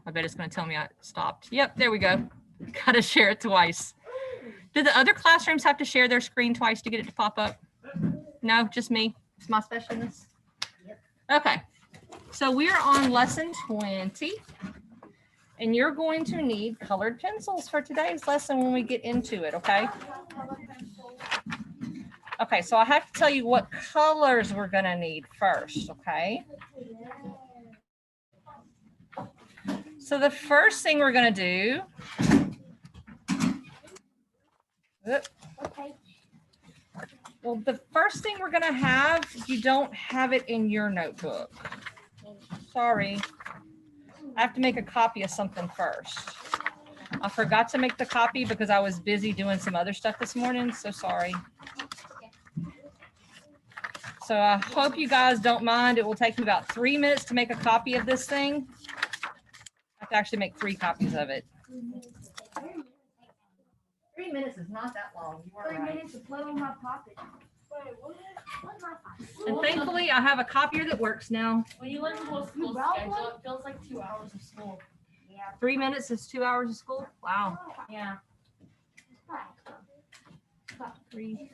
I bet it's going to tell me I stopped. Yep, there we go. Got to share it twice. Did the other classrooms have to share their screen twice to get it to pop up? No, just me. It's my specialness. Okay, so we're on lesson 20. And you're going to need colored pencils for today's lesson when we get into it, okay? Okay, so I have to tell you what colors we're going to need first, okay? So the first thing we're going to do, well, the first thing we're going to have, you don't have it in your notebook. Sorry. I have to make a copy of something first. I forgot to make the copy because I was busy doing some other stuff this morning, so sorry. So I hope you guys don't mind. It will take me about 3 minutes to make a copy of this thing. I have to actually make 3 copies of it. 3 minutes is not that long. You are 3 right. minutes to put on my pocket. Wait, what? And thankfully, I have a copier that works now. When you learn the whole school schedule, it feels like 2 hours of school. Yeah. 3 minutes is 2 hours of school. Wow. Yeah. 3.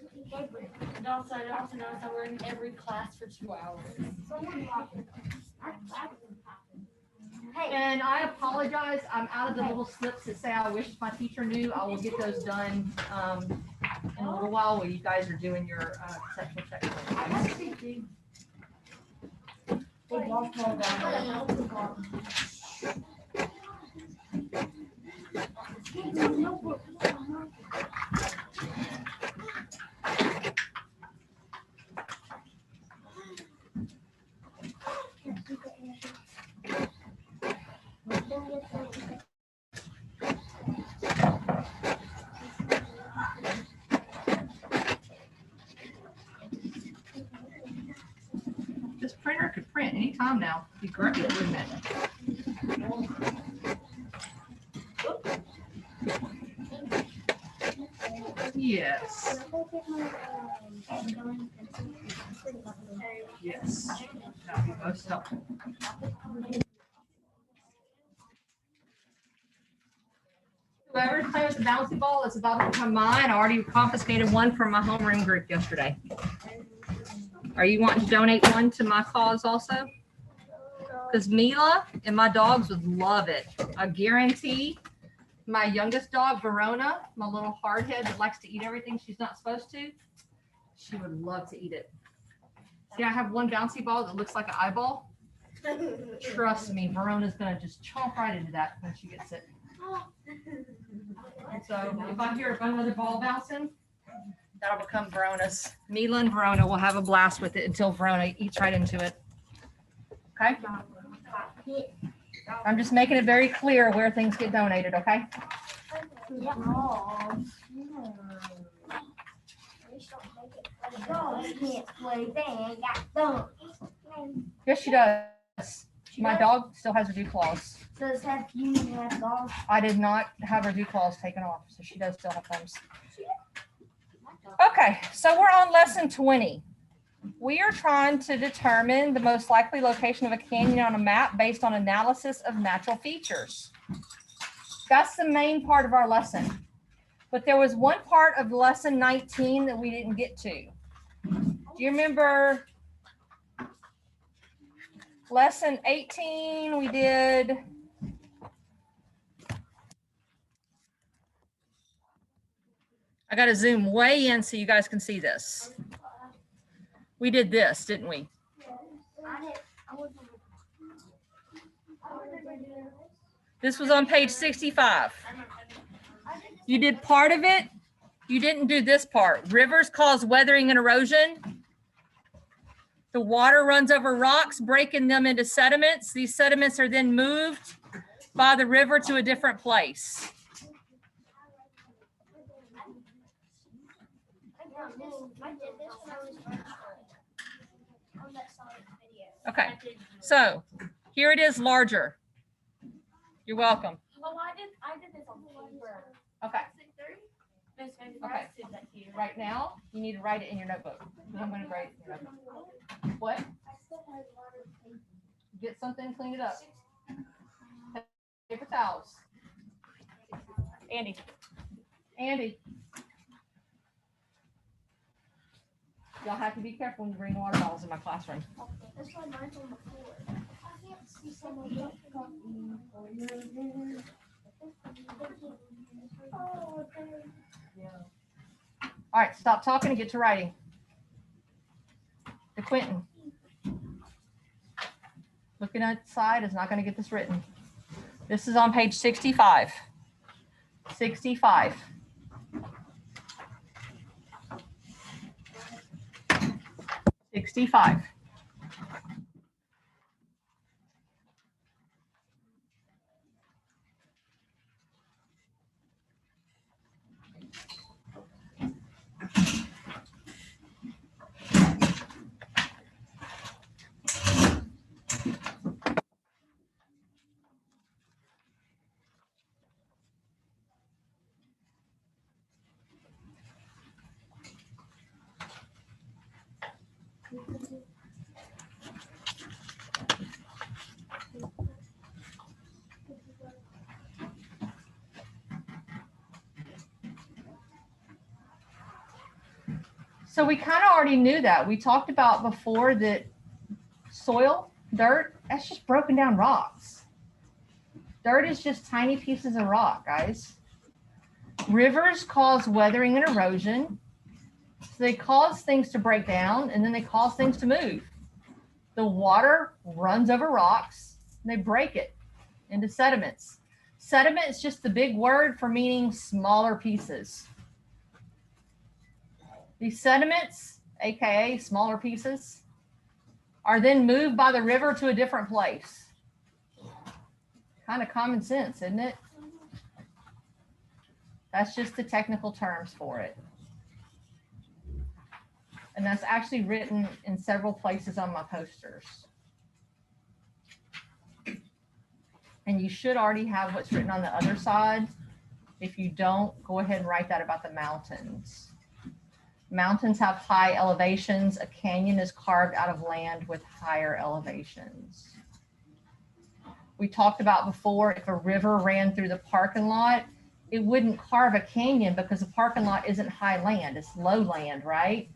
And also, I also noticed that we're in every class for 2 hours. Hey, And I apologize. I'm out of the little slips that say I wish my teacher knew. I will get those done in a little while while you guys are doing your conceptual check. This printer could print anytime now. It'd be great, wouldn't it? Yes. Yes. That'd be most helpful. Whoever's playing with the bouncy ball is about to become mine. I already confiscated one from my homeroom group yesterday. Are you wanting to donate one to my cause also? Because Mila and my dogs would love it. I guarantee my youngest dog, Verona, my little hardhead that likes to eat everything she's not supposed to, she would love to eat it. See, I have one bouncy ball that looks like an eyeball. Trust me, Verona's going to just chomp right into that when she gets it. So if I hear another ball bouncing, that'll become Verona's. Mila and Verona will have a blast with it until Verona eats right into it. Okay? I'm just making it very clear where things get donated, okay? Yes, she does. My dog still has her dew claws. Does have you have dogs? I did not have her dew claws taken off, so she does still have thumbs. Okay, so we're on lesson 20. We are trying to determine the most likely location of a canyon on a map based on analysis of natural features. That's the main part of our lesson. But there was one part of lesson 19 that we didn't get to. Do you remember lesson 18? We did. I got to zoom way in so you guys can see this. We did this, didn't we? This was on page 65. You did part of it. You didn't do this part. Rivers cause weathering and erosion. The water runs over rocks, breaking them into sediments. These sediments are then moved by the river to a different place. Okay, so here it is larger. You're welcome. Oh, I did this on paper. Okay. Okay. Right now, you need to write it in your notebook. I'm going to write it in your notebook. What? Get something, clean it up. Paper towels. Andy. Andy. Y'all have to be careful when you bring water bottles in my classroom. That's why mine's on the floor. I can't see someone else talking for your Oh, okay. All right, stop talking and get to writing. To Quentin. Looking outside is not going to get this written. This is on page 65. 65. So we kind of already knew that. We talked about before that soil, dirt, that's just broken down rocks. Dirt is just tiny pieces of rock, guys. Rivers cause weathering and erosion. So they cause things to break down and then they cause things to move. The water runs over rocks and they break it into sediments. Sediment is just the big word for meaning smaller pieces. These sediments, aka smaller pieces, are then moved by the river to a different place. Kind of common sense, isn't it? That's just the technical terms for it. And that's actually written in several places on my posters. And you should already have what's written on the other side. If you don't, go ahead and write that about the mountains. Mountains have high elevations. A canyon is carved out of land with higher elevations. We talked about before, if a river ran through the parking lot, it wouldn't carve a canyon because the parking lot isn't high land, it's low land, right?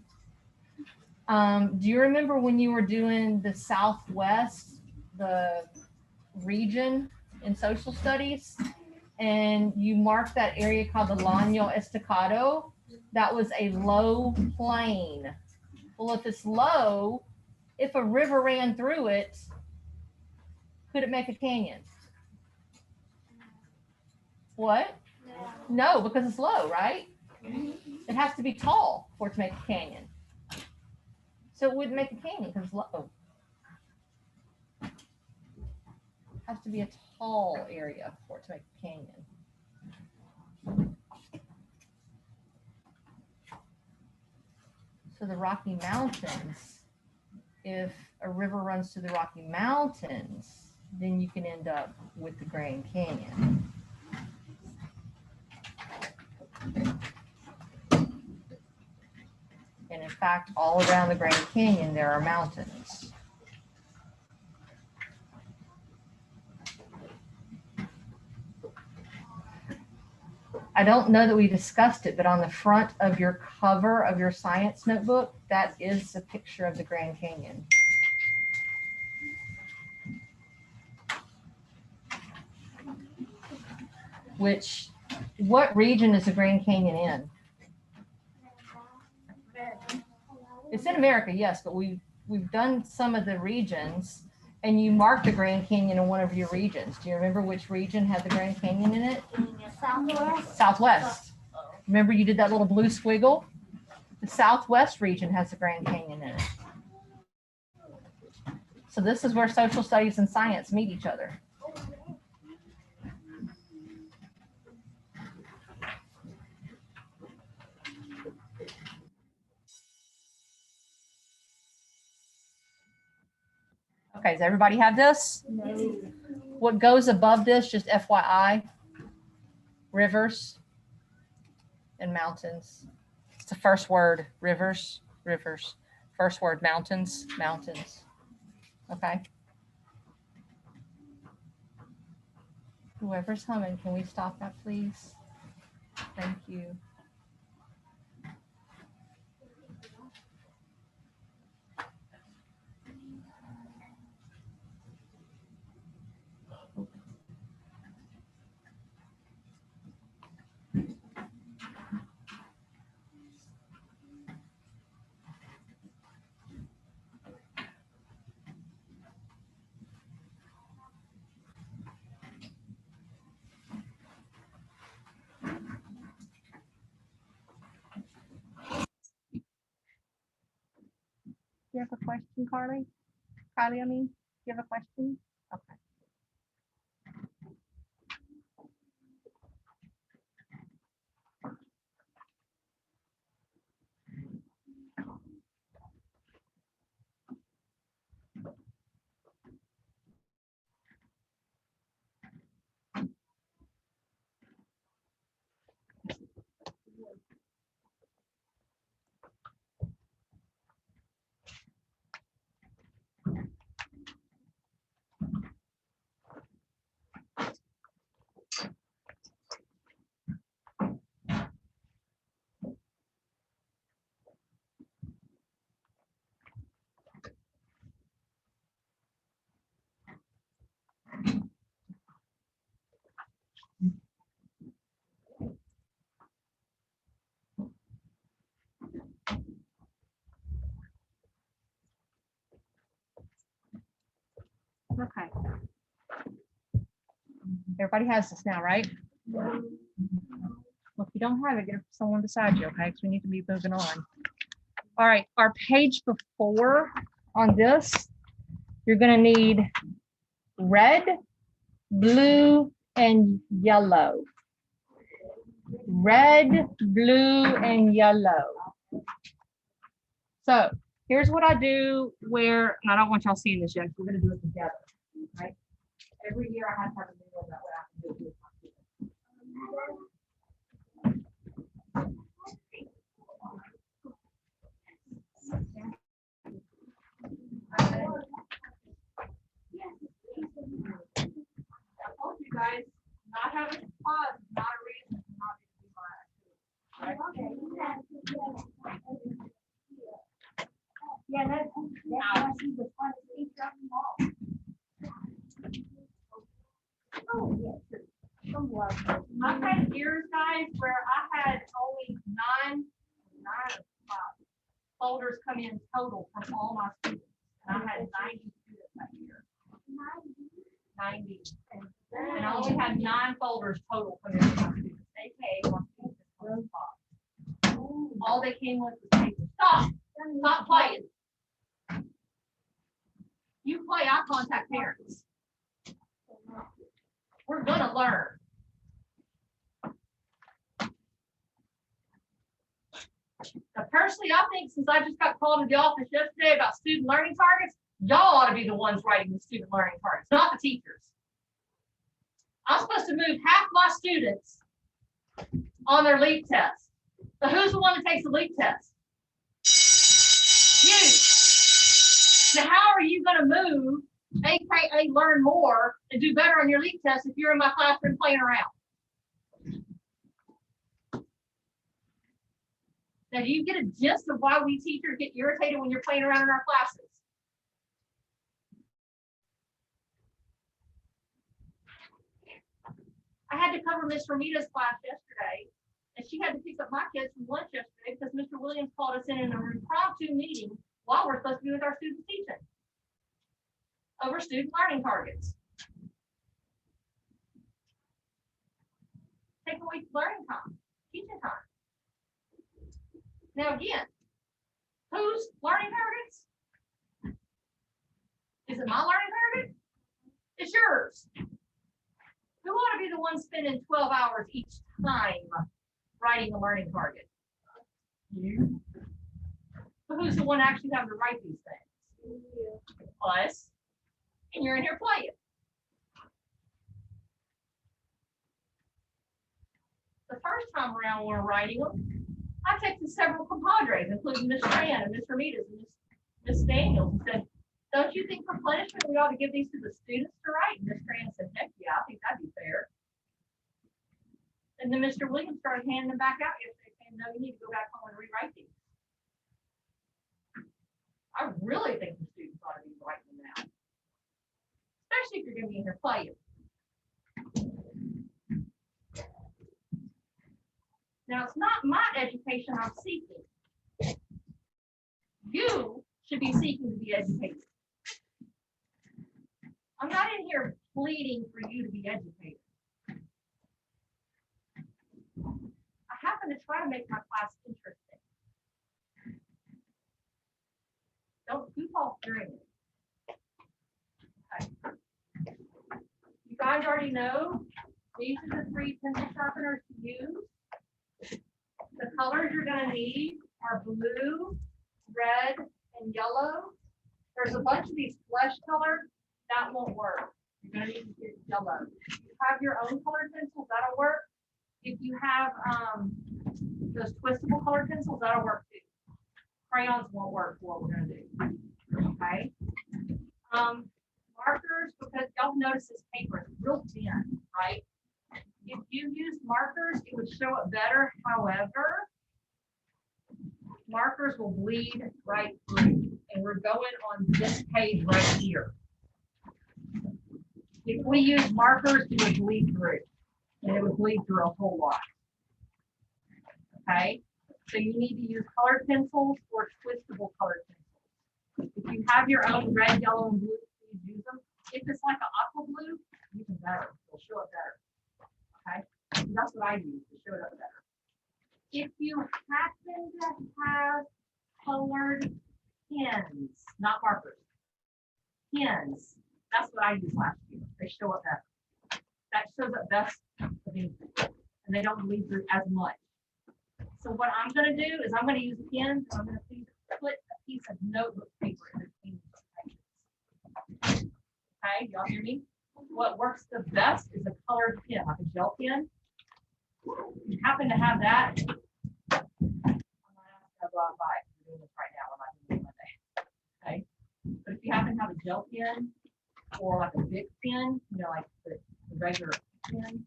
Do you remember when you were doing the Southwest, the region in social studies, and you marked that area called the Llano Estacado? That was a low plain. Well, if it's low, if a river ran through it, could it make a canyon? What? No, because it's low, right? It has to be tall for it to make a canyon. So it wouldn't make a canyon because it's low. It has to be a tall area for it to make a canyon. So the Rocky Mountains, if a river runs through the Rocky Mountains, then you can end up with the Grand Canyon. And in fact, all around the Grand Canyon, there are mountains. I don't know that we discussed it, but on the front of your cover of your science notebook, that is a picture of the Grand Canyon. Which, what region is the Grand Canyon in? It's in America, yes, but we've done some of the regions, and you marked the Grand Canyon in one of your regions. Do you remember which region had the Grand Canyon in it? Southwest. Southwest. Remember you did that little blue squiggle? The Southwest region has the Grand Canyon in it. So this is where social studies and science meet each other. Okay, does everybody have this? No. What goes above this, just FYI, rivers and mountains. It's the first word, rivers, rivers. First word, mountains, mountains. Okay. Whoever's humming, can we stop that, please? Thank you. You have a question, Carly? Kylie, I mean, you have a question? Okay. Okay. Everybody has this now, right? Well, if you don't have it, get someone beside you, okay? Because we need to be moving on. All right, our page before on this, you're gonna need red, blue, and yellow. Red, blue, and yellow. So here's what I do where, and I don't want y'all seeing this yet, 'cause we're gonna do it together, right? Every year I have to have a video that way I can do it with my students. I told you guys, not having fun is not a reason to not be fun. Yeah, that's why she was fun to eat up them all. Oh, yes. I've had years, guys, where I had only nine folders come in total from all my students. And I had 90 students that year. 90. And I only had 9 folders total come in from my students. AKA my students just couldn't stop. All they came with was paper. Stop playing. You play, I contact parents. We're gonna learn. Now, personally, I think since I just got called to the office yesterday about student learning targets, y'all ought to be the ones writing the student learning targets, not the teachers. I'm supposed to move half my students on their LEAP test. So who's the one that takes the LEAP test? You. Now, how are you going to move AKA learn more and do better on your LEAP test if you're in my classroom playing around? Now, do you get a gist of why we teachers get irritated when you're playing around in our classes? I had to cover Miss Ramita's class yesterday, and she had to pick up my kids from lunch yesterday because Mr. Williams called us in an impromptu meeting while we're supposed to be with our students teaching over student learning targets. Take away learning time, teaching time. Now again, whose learning targets? Is it my learning target? It's yours. Who ought to be the one spending 12 hours each time writing a learning target? You. But who's the one actually having to write these things? Us. And you're in here playing. The first time around when we're writing them, I texted several compadres, including Miss Fran and Miss Ramirez and Miss Daniels, and said, don't you think for punishment we ought to give these to the students to write? And Miss Fran said, heck yeah, I think that'd be fair. handing them back out yesterday saying, no, you need to go back home and rewrite these. I really think the students ought to be writing them out. Especially if you're gonna be in here playing. Now, it's not my education I'm seeking. You should be seeking to be educated. I'm not in here pleading for you to be educated. I happen to try to make my class interesting. Don't goof off during it. Okay. You guys already know these are the 3 pencil sharpeners to use. The colors you're going to need are blue, red, and yellow. There's a bunch of these flesh colors. That won't work. You're going to need to get yellow. If you have your own colored pencils, that'll work. If you have those twistable colored pencils, that'll work too. Crayons won't work for what we're going to do. Okay. Markers, because y'all notice this paper is real thin, right? If you use markers, it would show it better. However, markers will bleed right through. And we're going on this page right here. If we use markers, it would bleed through. And it would bleed through a whole lot. Okay? So you need to use colored pencils or twistable colored pencils. If you have your own red, yellow, and blue, please use them. If it's like an aqua blue, even better. It'll show it better. Okay? That's what I use to show it up better. If you happen to have colored pens, not markers, pens, that's what I used last year. They show up better. That shows up best for me, and they don't bleed through as much. So what I'm going to do is I'm going to use pens, and I'm going to put a piece of notebook paper in between these pages. Okay, y'all hear me? What works the best is a colored pen, like a gel pen. If you happen to have that, I'm not going to go out and buy it. We're doing this right now. I'm not doing it Monday. Okay, but if you happen to have a gel pen or like a big pen, you know, like the regular pen,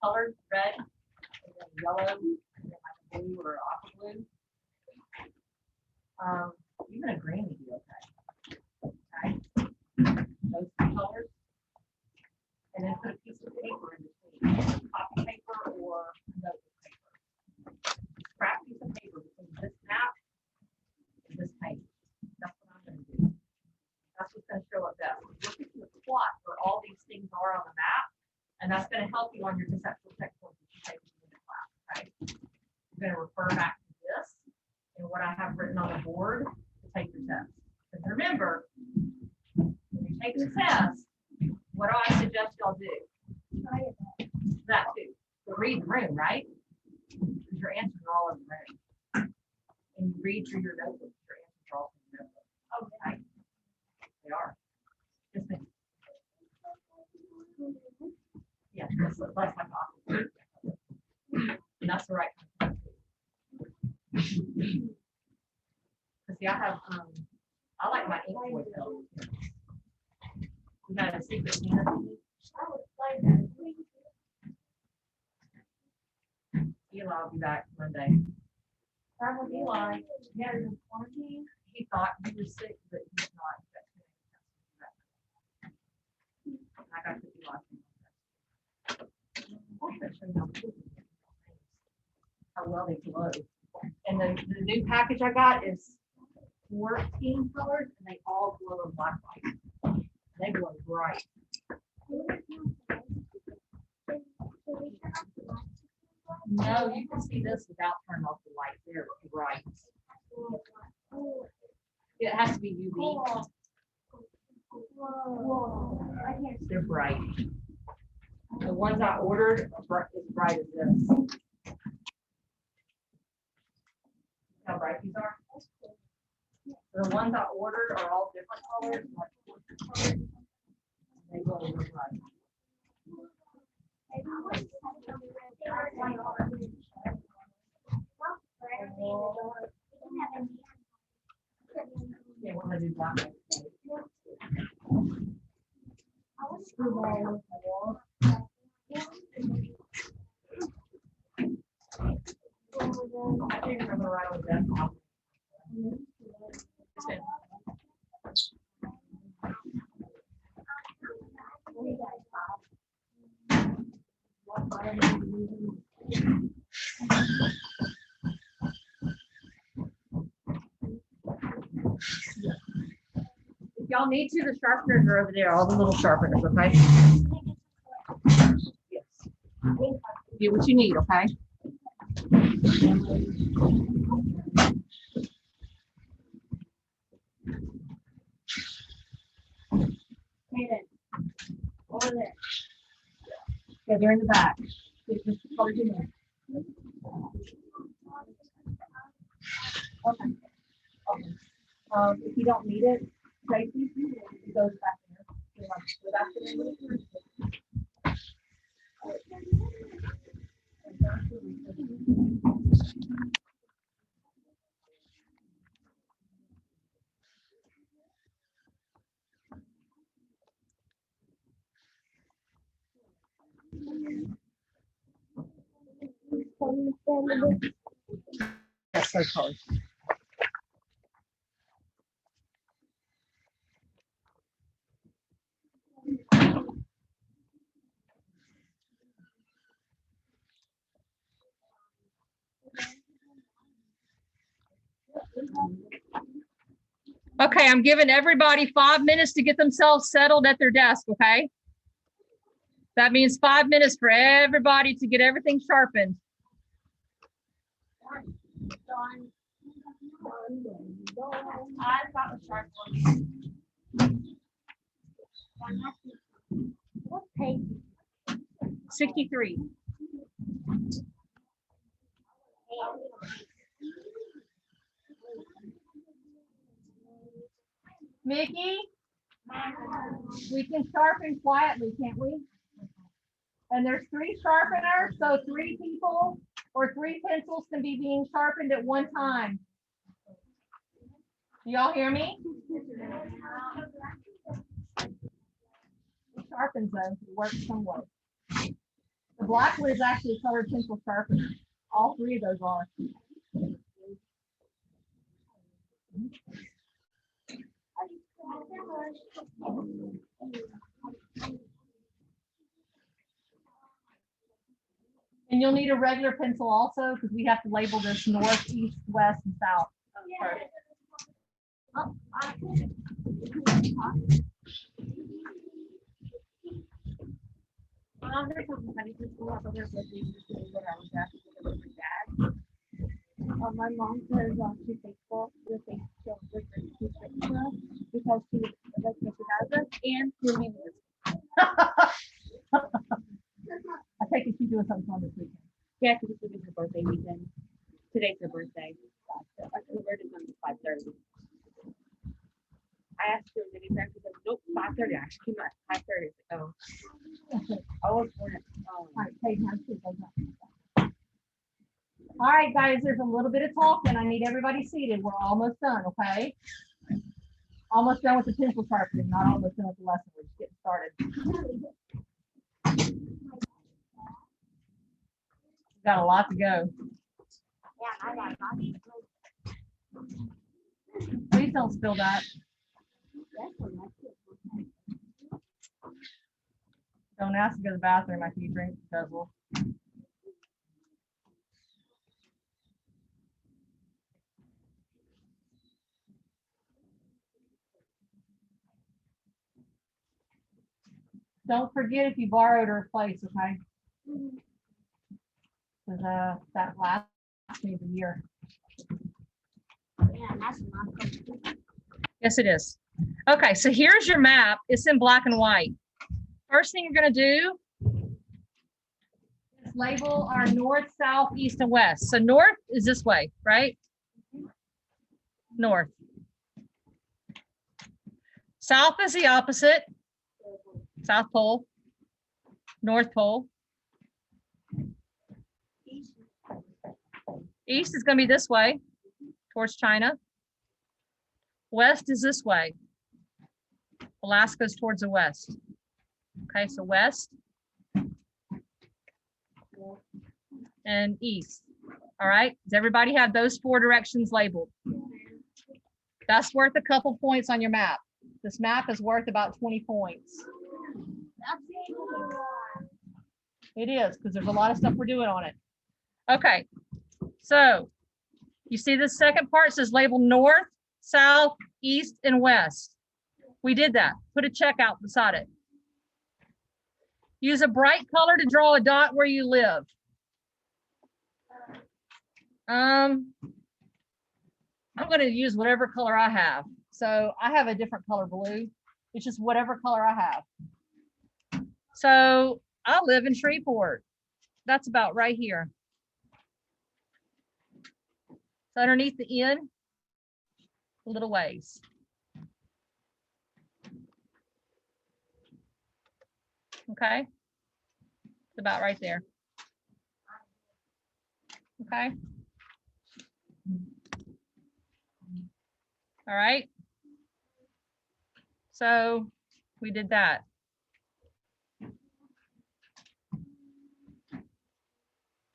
colored red, and then yellow, and then like a blue or aqua blue. Even a green would be okay. Okay, those 2 colors, and then put a piece of paper in between, copy paper or notebook paper. Scrap piece of paper between this map and this page. That's what I'm going to do. That's what's going to show up best. Look at the plot where all these things are on the map, and that's going to help you on your conceptual checkpoints that you take in the class. Okay, you're going to refer back to this and what I have written on the board to take your test. Because remember, when you're taking the test, what do I suggest y'all do? That too. So read the room, right? Because your answers are all in the room. And you read through your notebook. Your answers are all in the notebook. Okay. They are. Just think. Yeah, that's like awesome. And that's the right kind of see, I have I like my ink foil pens. We got a secret Santa. Eli will be back Monday. How was Eli? Yeah, he was in quarantine. He thought he was sick, but he's not. I got to put Eli how well they glow. And the new package I got is 14 colors, and they all glow in black light. They glow bright. No, you can see this without turning off the light. They're bright. It has to be UV. They're bright. The ones I ordered are as bright as this. How bright these are? The ones I ordered are all different colors, like colors. They glow really bright. Yeah, we're gonna do black. I think I'm gonna write on the desktop. It's good. If y'all need to, the sharpeners are over there, all the little sharpeners, okay? Yes. Get what you need, okay? Over there. Yeah, they're in the back. It's just the colors in there. Okay. Okay. If you don't need it, Tracy, it goes back there. You want to go back there? That's so close. Okay, I'm giving everybody 5 minutes to get themselves settled at their desk, okay? That means 5 minutes for everybody to get everything sharpened. I've got the sharp one. What page? 63. Mickey, we can sharpen quietly, can't we? And there's 3 sharpeners, so 3 people or 3 pencils can be being sharpened at one time. Do y'all hear me? It sharpens those, it works somewhat. The black one is actually a colored pencil sharpener. All 3 of those are. And you'll need a regular pencil also, because we have to label this north, east, west, and south. first. There's something funny to school. I was listening to what I was asking with my dad. My mom says she's thankful with she'll with her teacher because she was like Mr. Gaza and she remains I think she's doing something fun this weekend. yeah, because this is her birthday weekend. Today's her birthday. Her birthday's on 5:30. I asked her many times, she said, nope, 5:30. I actually came at 5:30. Oh. I was born at All right, Peyton, how's it going? All right, guys, there's a little bit of talking. I need everybody seated. We're almost done, okay? Almost done with the pencil sharpening, not almost done with the lesson. We're just getting started. Got a lot to go. Please don't spill that. Don't ask to go to the bathroom after you drink the guzzle. Don't forget if you borrowed or replaced, okay? Because that lasts me the year. Yes, it is. Okay, so here's your map. It's in black and white. First thing you're going to do is label our north, south, east, and west. So north is this way, right? North. South is the opposite. South pole. North pole. East is going to be this way, towards China. West is this way. Alaska is towards the west. Okay, so west and east All right, does everybody have those 4 directions labeled? That's worth a couple points on your map. This map is worth about 20 points. It is, because there's a lot of stuff we're doing on it. Okay, so you see this second part says label north, south, east, and west. We did that. Put a check out beside it. Use a bright color to draw a dot where you live. I'm going to use whatever color I have. So I have a different color blue. It's just whatever color I have. So I live in Shreveport. That's about right here. So underneath the N, a little ways. Okay. It's about right there. Okay. All right. So we did that.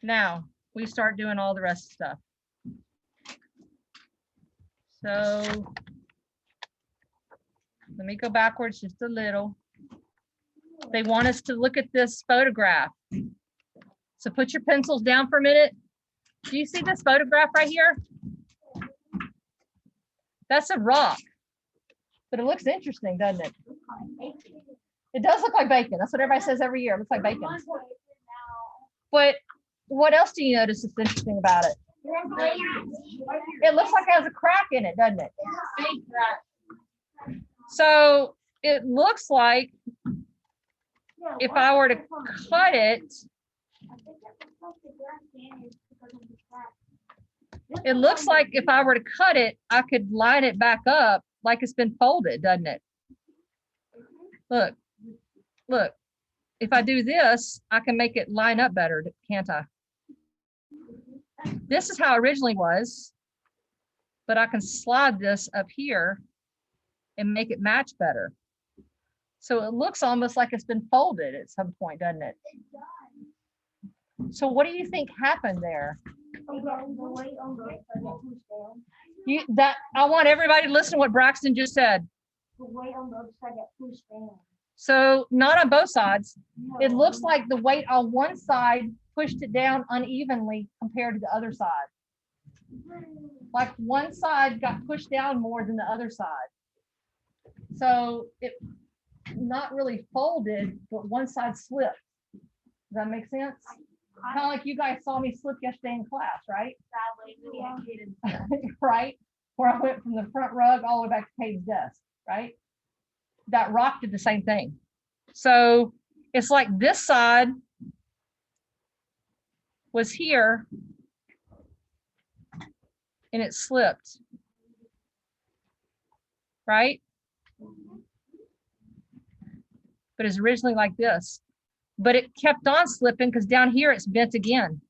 Now we start doing all the rest of the stuff. So let me go backwards just a little. They want us to look at this photograph. So put your pencils down for a minute. Do you see this photograph right here? That's a rock, but it looks interesting, doesn't it? It does look like bacon. That's what everybody says every year. It looks like bacon. But what else do you notice that's interesting about it? It looks like it has a crack in it, doesn't it? So it looks like if I were to cut it, it looks like if I were to cut it, I could line it back up like it's been folded, doesn't it? Look, look. If I do this, I can make it line up better, can't I? This is how it originally was, but I can slide this up here and make it match better. So it looks almost like it's been folded at some point, doesn't it? So what do you think happened there? I want everybody to listen to what Braxton just said. The weight on the other side got pushed down. So not on both sides. It looks like the weight on one side pushed it down unevenly compared to the other side. Like one side got pushed down more than the other side. So it not really folded, but one side slipped. Does that make sense? Kind of like you guys saw me slip yesterday in class, right? Right? Where I went from the front rug all the way back to Kate's desk, right? That rock did the same thing. So it's like this side was here and it slipped, right? But it's originally like this, but it kept on slipping because down here it's bent again.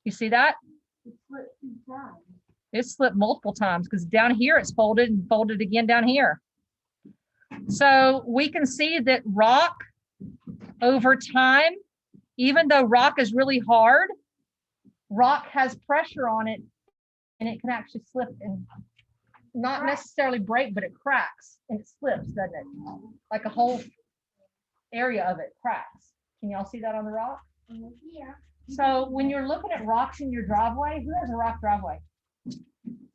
You see that? It slipped multiple times because down here it's folded and folded again down here. So we can see that rock over time, even though rock is really hard, rock has pressure on it and it can actually slip and not necessarily break, but it cracks and it slips, doesn't it? Like a whole area of it cracks. Can y'all see that on the rock? Yeah. So when you're looking at rocks in your driveway, who has a rock driveway?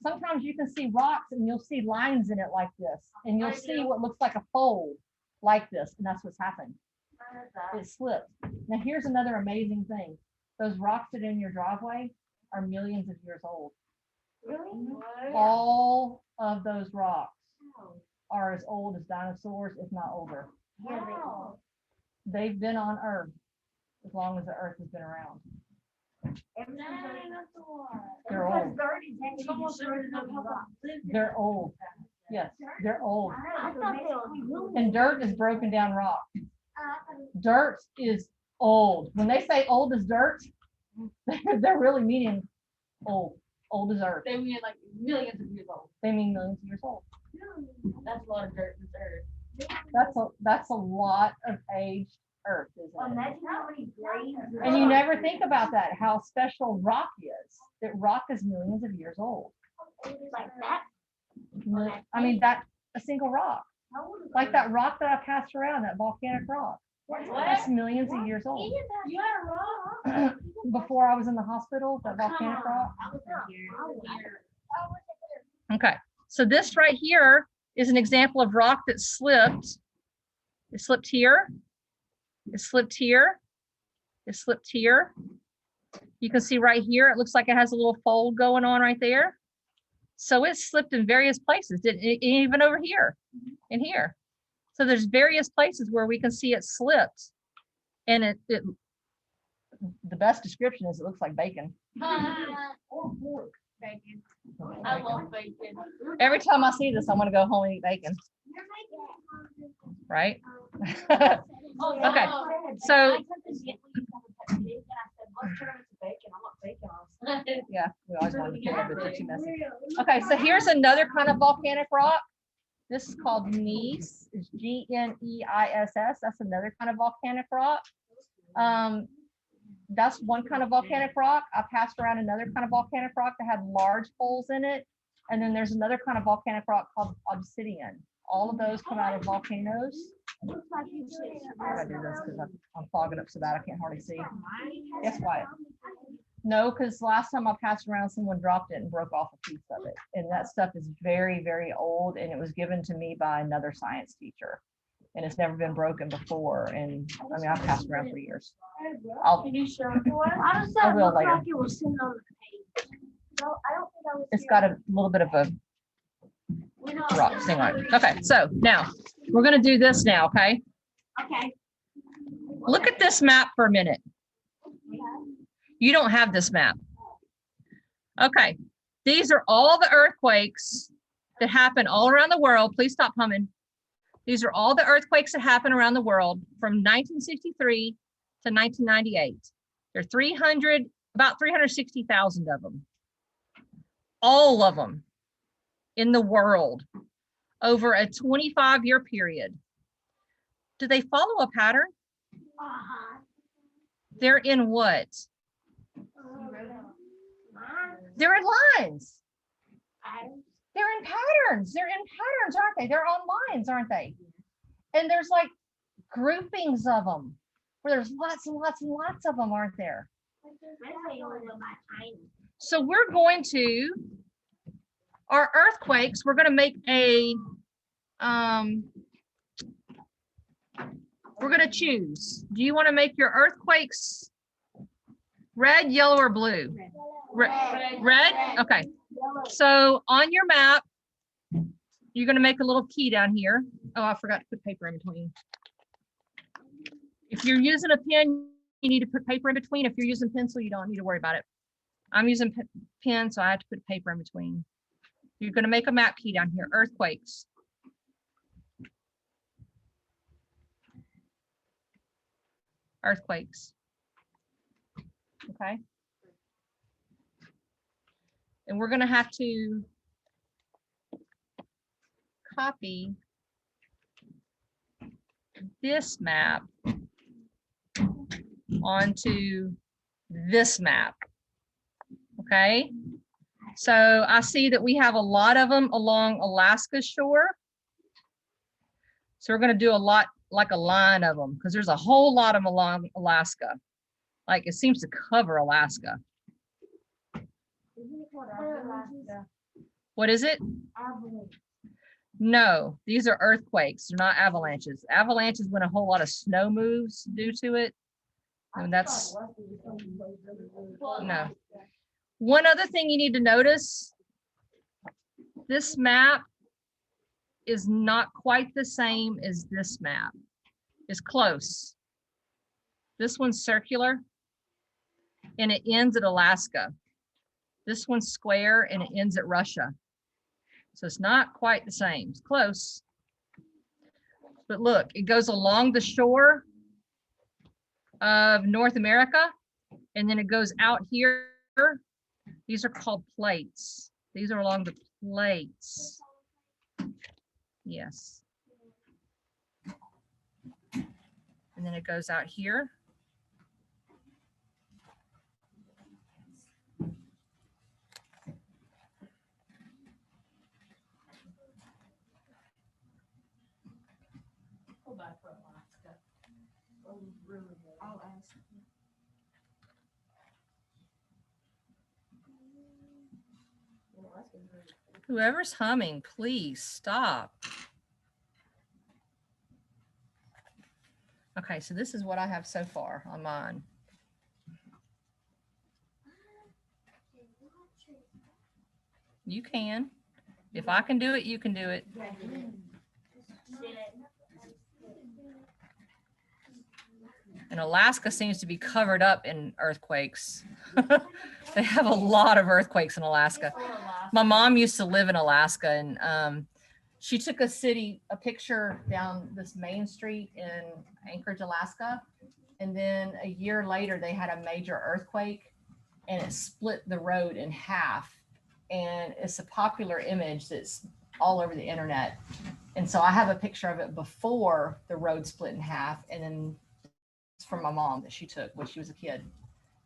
Sometimes you can see rocks and you'll see lines in it like this, and you'll see what looks like a fold like this, and that's what's happened. It slipped. Now here's another amazing thing. Those rocks that are in your driveway are millions of years old. Really? All of those rocks are as old as dinosaurs, if not older. Wow. They've been on Earth as long as the Earth has been around. They're old. They're old. Yes, they're old. And dirt is broken down rock. Dirt is old. When they say old as dirt, they're really meaning old. Old as earth. They mean like millions of years old. They mean millions of years old. That's a lot of dirt in this earth. That's a lot of aged Earth, isn't it? Imagine how many grains. And you never think about that, how special rock is. That rock is millions of years old. Like that. I mean, that a single rock, like that rock that I passed around, that volcanic rock. That's millions of years old. You had a rock. Before I was in the hospital, that volcanic rock. Okay, so this right here is an example of rock that slipped. It slipped here. It slipped here. It slipped here. You can see right here, it looks like it has a little fold going on right there. So it slipped in various places, even over here, in here. So there's various places where we can see it slipped. And the best description is it looks like bacon. Or pork. Bacon. I love bacon. Every time I see this, I want to go home and eat bacon, right? Okay, so yeah, we always wanted to get a bit too messy. Okay, so here's another kind of volcanic rock. This is called gneiss. It's Gneiss. That's another kind of volcanic rock. That's one kind of volcanic rock. I passed around another kind of volcanic rock that had large holes in it. And then there's another kind of volcanic rock called obsidian. All of those come out of volcanoes. I gotta do this because I'm fogging up so bad I can't hardly see. Guess why? No, because last time I passed around, someone dropped it and broke off a piece of it. And that stuff is very, very old. And it was given to me by another science teacher. And it's never been broken before. And I mean, I've passed around for years. Can you show me what? How does I that will look later. like it was sitting on the page? No, I don't think I was. It's got a little bit of a rock thing on it. Okay, so now we're going to do this now, okay? Okay. Look at this map for a minute. You don't have this map. Okay, these are all the earthquakes that happen all around the world. Please stop humming. These are all the earthquakes that happen around the world from 1963 to 1998. There are about 360,000 of them. All of them in the world over a 25-year period. Do they follow a pattern? They're in what? They're in lines. They're in patterns. They're in patterns, aren't they? They're on lines, aren't they? And there's like groupings of them where there's lots and lots and lots of them, aren't there? So we're going to, our earthquakes, we're going to make a, we're going to choose. Do you want to make your earthquakes red, yellow, or blue? Red? Okay. So on your map, you're going to make a little key down here. Oh, I forgot to put paper in between. If you're using a pen, you need to put paper in between. If you're using pencil, you don't need to worry about it. I'm using pen, so I have to put paper in between. You're going to make a map key down here, earthquakes. Earthquakes. Okay. And we're going to have to copy this map onto this map. Okay. So I see that we have a lot of them along Alaska's shore. So we're going to do a lot, like a line of them, because there's a whole lot of them along Alaska. Like it seems to cover Alaska. What is it? No, these are earthquakes. They're not avalanches. Avalanches when a whole lot of snow moves due to it. And that's no. One other thing you need to notice, this map is not quite the same as this map. It's close. This one's circular and it ends at Alaska. This one's square and it ends at Russia. So it's not quite the same. It's close. But look, it goes along the shore of North America and then it goes out here. These are called plates. These are along the plates. Yes. And then it goes out here. Go back for Alaska. Oh, really good. I'll ask. Alaska's really good. Whoever's humming, please stop. Okay, so this is what I have so far on mine. You can. If I can do it, you can do it. And Alaska seems to be covered up in earthquakes. They have a lot of earthquakes in Alaska. My mom used to live in Alaska, and she took a picture down this main street in Anchorage, Alaska. And then a year later, they had a major earthquake and it split the road in half. And it's a popular image that's all over the internet. And so I have a picture of it before the road split in half. And then it's from my mom that she took when she was a kid.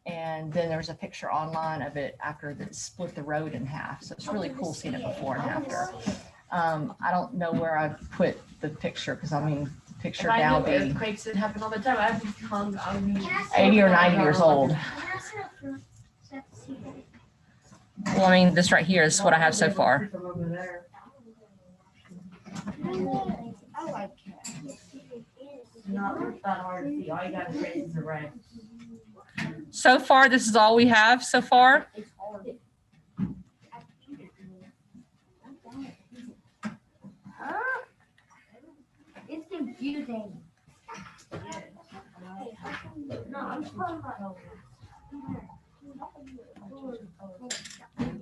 And then there's a picture online of it after it split the road in half. So it's really cool seeing it before and after. I don't know where I put the picture because I mean, the picture now be Earthquakes that happen all the time. I've become 80 or 90 years old. Well, I mean, this right here is what I have so far. I like cats. Not that hard to see. All you gotta trace is the right. So far, this is all we have so far. It's hard. It's confusing. No, I'm talking about.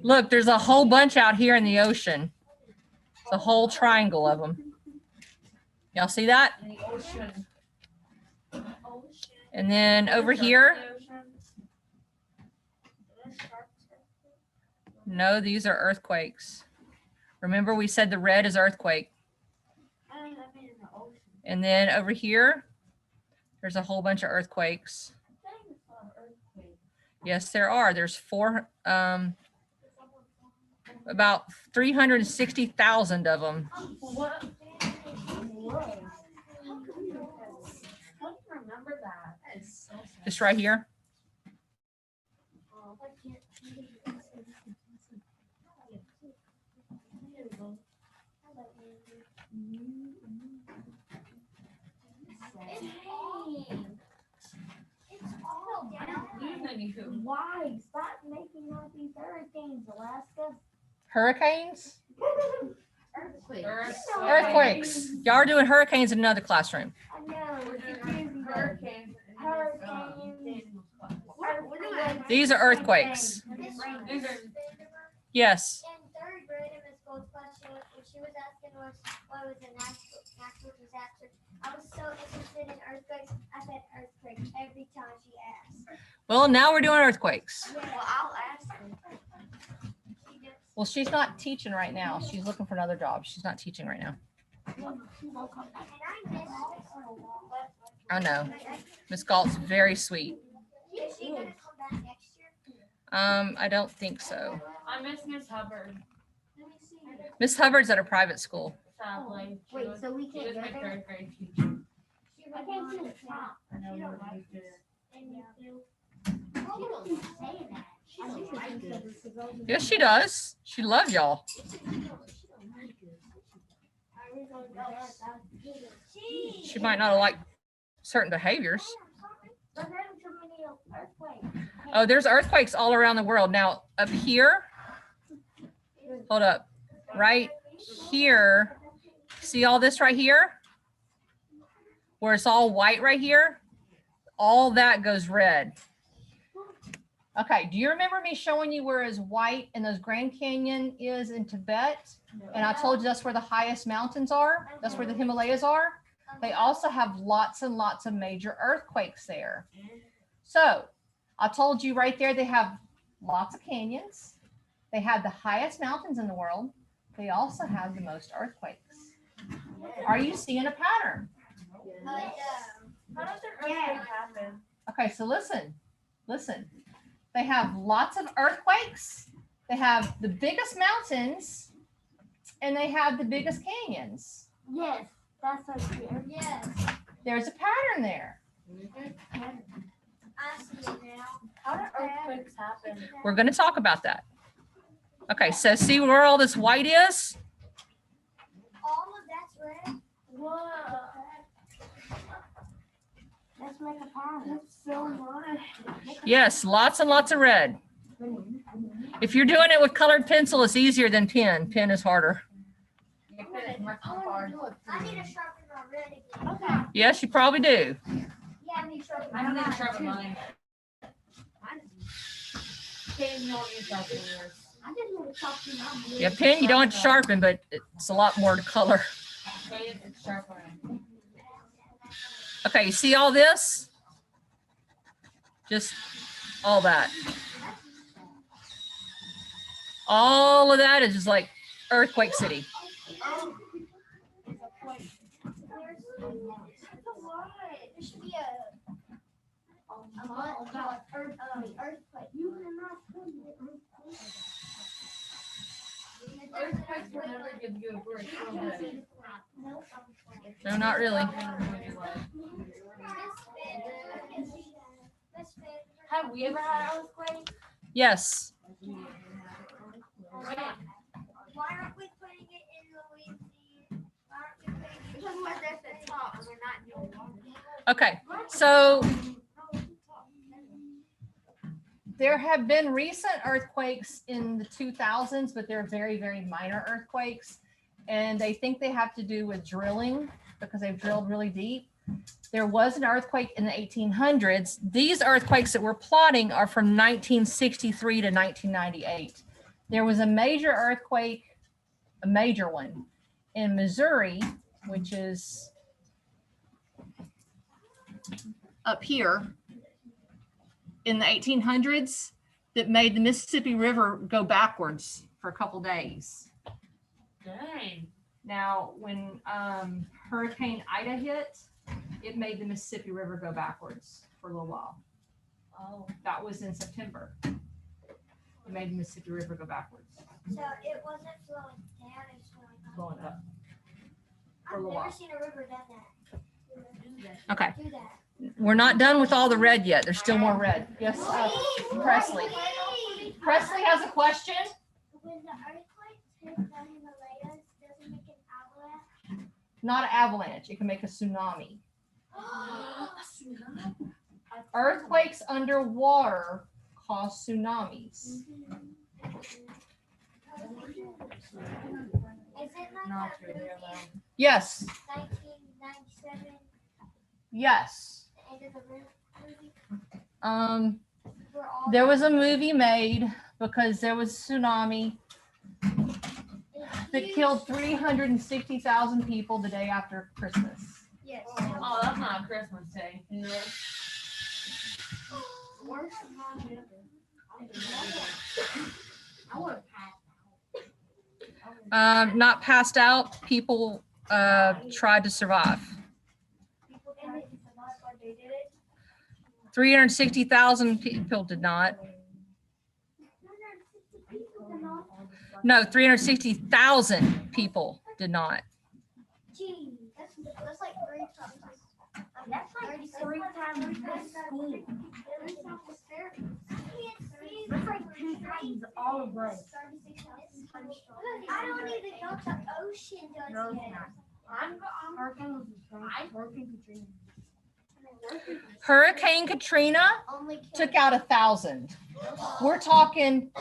Look, there's a whole bunch out here in the ocean. It's a whole triangle of them. Y'all see that? In the ocean. And then over here, no, these are earthquakes. Remember we said the red is earthquake. And then over here, there's a whole bunch of earthquakes. Yes, there are. There's about 360,000 of them. What? Remember that. That is so sad. Just right here. It's all down. Why? Stop making all these hurricanes, Alaska. Hurricanes? Earthquakes. Earthquakes. Y'all are doing hurricanes in another classroom. I know. It's confusing. Hurricanes. Hurricanes. These are earthquakes. These are. Yes. In third grade, in Miss Gold's class, when she was asking what was a natural disaster, I was so interested in earthquakes. I said earthquake every time she asked. Well, now we're doing earthquakes. Well, I'll ask her. Well, she's not teaching right now. She's looking for another job. She's not teaching right now. And I missed it. I know. Miss Galt's very sweet. Is she gonna come back next year? I don't think so. I miss Miss Hubbard. Let me see. Miss Hubbard's at a private school. Sadly. She Wait, was- so we She can't was go my there? third grade teacher. I can't see the top. I know She you don't were like good. And you do. She don't keep saying that. She don't like it. Yes, she does. She loves y'all. She might not like certain behaviors. But there's too many earthquakes. Oh, there's earthquakes all around the world. Now, up here, hold up, right here, see all this right here? Where it's all white right here? All that goes red. Okay, do you remember me showing you where is white and those Grand Canyon is in Tibet? And I told you that's where the highest mountains are. That's where the Himalayas are. They also have lots and lots of major earthquakes there. So I told you right there, they have lots of canyons. They have the highest mountains in the world. They also have the most earthquakes. Are you seeing a pattern? But, How does their happen. Okay, so listen. They have lots of earthquakes. They have the biggest mountains, and they have the biggest canyons. Yes, that's so clear. Yes. There's a pattern there. I see it now. How do earthquakes happen? We're going to talk about that. Okay, so see where all this white is? All of that's red. Whoa. Let's make a pattern. That's so much. Yes, lots and lots of red. If you're doing it with colored pencil, it's easier than pen. Pen is harder. I need to sharpen my red again. Okay. Yes, you probably do. Yeah, I need to sharpen I don't need to sharpen mine. mine. Ken, you don't need to sharpen yours. I just want to sharpen my blue. Yeah, pen you don't have to sharpen, but it's a lot more to color. Ken, it's sharpening. Okay, you see all this? Just all that. All of that is just like Earthquake City. There should be a month about earthquake. You cannot put it on. Earthquakes will never give you a break. No, not really. Have we ever had an earthquake? Yes. Why aren't we putting it in Louisiana? Why aren't we putting it Because we're at the top and we're not doing it. Okay, so there have been recent earthquakes in the 2000s, but they're very, very minor earthquakes. And they think they have to do with drilling because they've drilled really deep. There was an earthquake in the 1800s. These earthquakes that we're plotting are from 1963 to 1998. There was a major earthquake, a major one, in Missouri, which is up here in the 1800s, that made the Mississippi River go backwards for a couple days. Dang. Now, when Hurricane Ida hit, it made the Mississippi River go backwards for a little while. Oh. That was in September. It made the Mississippi River go backwards. So it wasn't flowing down, it's flowing up. Going up. For a I've little never while. seen a river done that. Okay, Do that. we're not done with all the red yet. There's still more red. Yes, Presley. Presley has a question. When the earthquake hits the Himalayas, does it make an avalanche? Not an avalanche. It can make a tsunami. Earthquakes underwater cause tsunamis. Is it like Not that really, movie, though. Yes, 1997, yes. the end of the movie? Where all There was a movie made because there was a tsunami that killed 360,000 people the day after Christmas. Yes. Oh, that's not a Christmas day. No. I would have passed. Not passed out. People tried to survive. People tried to survive while they did it. 360,000 people did not. No, 360,000 people did not. Gee, that's like 3 times. That's like 3 times school. That's like 2 times all of us. I don't even know what the ocean does No, it's yet. not. I'm Hurricane Katrina. Hurricane Katrina Only took out 1,000. We're talking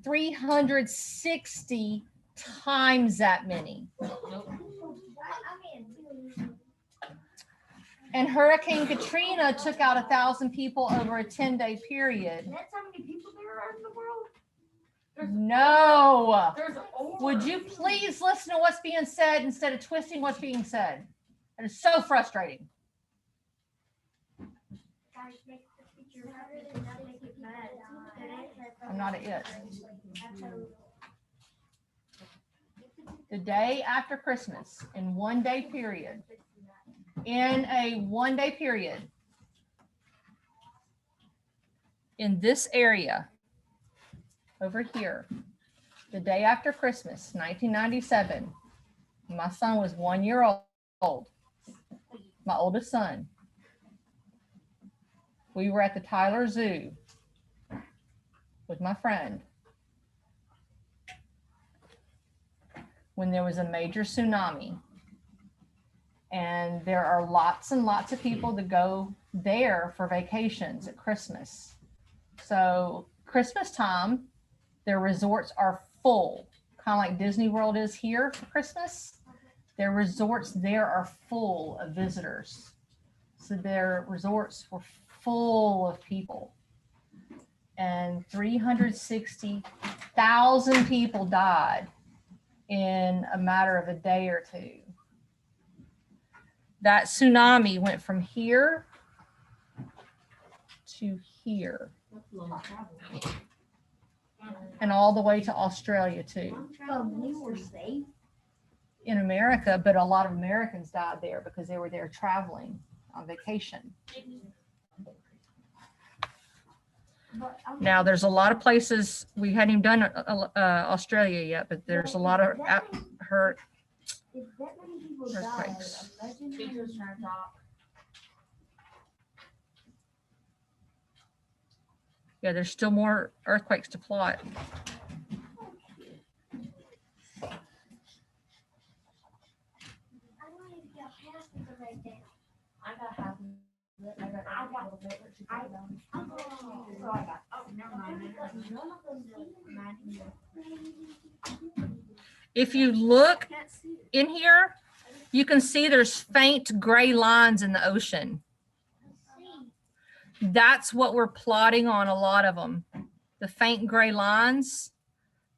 360 times that many. And Hurricane Katrina took out 1,000 people over a 10-day period. That's how many people there are in the world? No. There's Would you please listen to what's being said instead of twisting what's being said? It is so frustrating. I'm not at it. The day after Christmas, in 1 day period, in this area over here, the day after Christmas, 1997, my son was 1 year old, my oldest son. We were at the Tyler Zoo with my friend when there was a major tsunami. And there are lots and lots of people that go there for vacations at Christmas. So Christmas time, their resorts are full, kind of like Disney World is here for Christmas. Their resorts there are full of visitors. So their resorts were full of people. And 360,000 people died in a matter of a day or two. That tsunami went from here to here and all the way to Australia too. We were safe. In America, but a lot of Americans died there because they were there traveling on vacation. Now there's a lot of places, we hadn't even done Australia yet, but there's a lot of hurt If that many people earthquakes. died, imagine how many- Yeah, there's still more earthquakes to plot. I don't even get half of the right down. I got half of it. I got a little bit. But she got it down. So I got, oh, never mind. None of them If you look in here, you can see there's faint gray lines in the ocean. That's what we're plotting on a lot of them. The faint gray lines,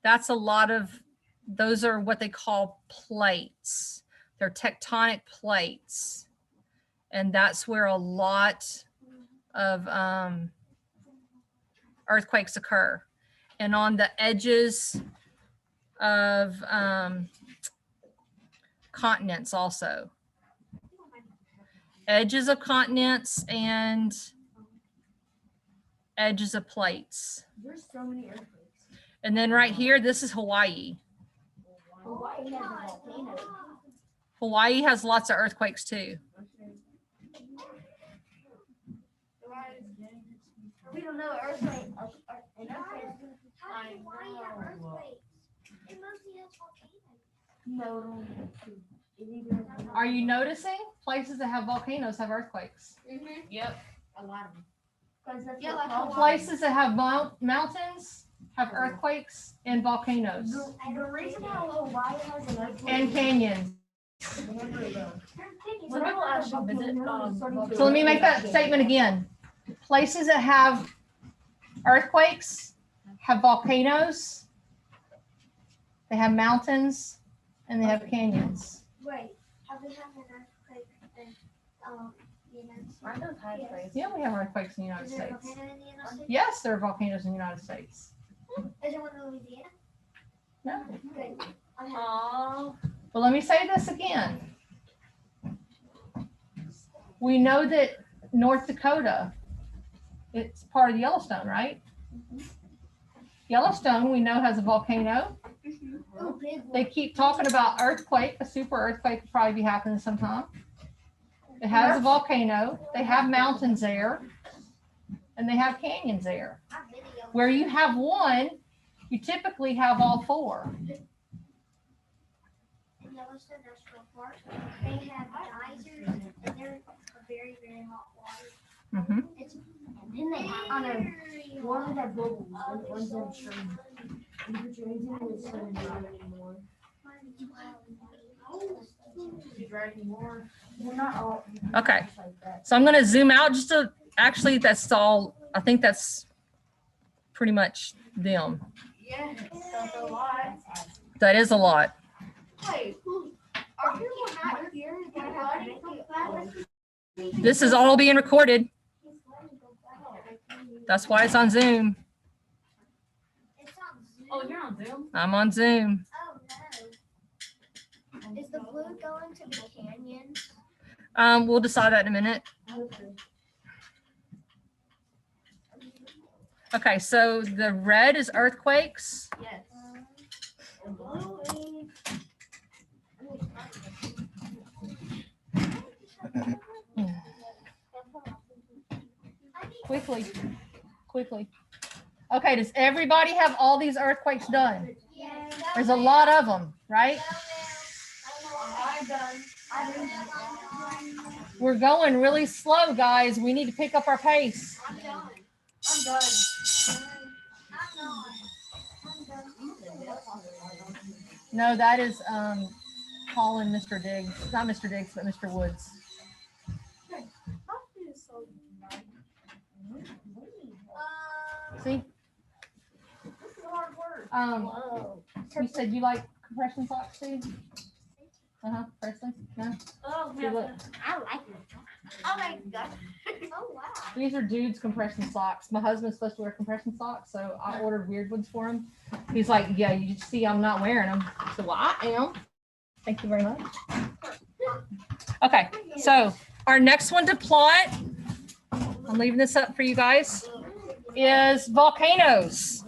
that's a lot of, those are what they call plates. They're tectonic plates. And that's where a lot of earthquakes occur. And on the edges of continents also. Edges of continents and edges of plates. There's so many earthquakes. And then right here, this is Hawaii. Hawaii has a volcano. Hawaii has lots of earthquakes too. We don't know earthquake. An earthquake. How do Hawaii have earthquakes? It mostly has volcanoes. No. It either has Are you noticing places that have volcanoes have earthquakes? Yep. a lot of them. 'Cause that's Yeah, what like Hawaii- Places that have mountains have earthquakes and volcanoes The reason why Hawaii has an earthquake. and canyons. When I will actually visit, So let me make that statement again. Places that have earthquakes have volcanoes, they have mountains, and they have canyons. Wait, have we had an earthquake in, the United States? Mine does have place. Yeah, we have earthquakes in the United Is there a States. volcano in the United States? Yes, there are volcanoes in the United States. Is there one in Louisiana? No. Good. Aww. But let me say this again. We know that North Dakota, it's part of the Yellowstone, right? Yellowstone, we know, has a volcano. Oh, big They one. keep talking about earthquake. A super earthquake will probably be happening sometime. It has a volcano. They have mountains there. And they have canyons there. I've been to Yellowstone. Where you have one, you typically have all four. In Yellowstone National Park, they have geysers and they're very, very hot water. Mhm. It's Then they have, on a, very one hot. of that bubbles, Oh, and one's they're on so train. You put your hands in it, it's not anymore. She's dragging more. They're not all. Okay. just like that. So I'm going to zoom out just to, actually, that's all, I think that's pretty much them. Yeah, that's a lot. That is a lot. Wait, are people not here that have to go back? This is all being recorded. That's why it's on Zoom. It's on Zoom. Oh, you're on Zoom? I'm on Zoom. Oh, no. Is the blue going to the canyon? We'll decide that in a minute. Okay, so the red is earthquakes. Yes. Quickly. Okay, does everybody have all these earthquakes done? Yes. There's a lot of them, right? We're going really slow, guys. We need to pick up our pace. I'm done. I'm done. No, that is Paul and Mr. Diggs. Not Mr. Diggs, but Mr. Woods. See? This is hard work. You said you like compression socks too? Presley? No? Oh, See, look. I like it. Oh my god. Oh wow. These are dude's compression socks. My husband's supposed to wear compression socks, so I ordered weird ones for him. He's like, yeah, you see I'm not wearing them. So well, I am. Thank you very much. Okay, so our next one to plot, I'm leaving this up for you guys, is volcanoes.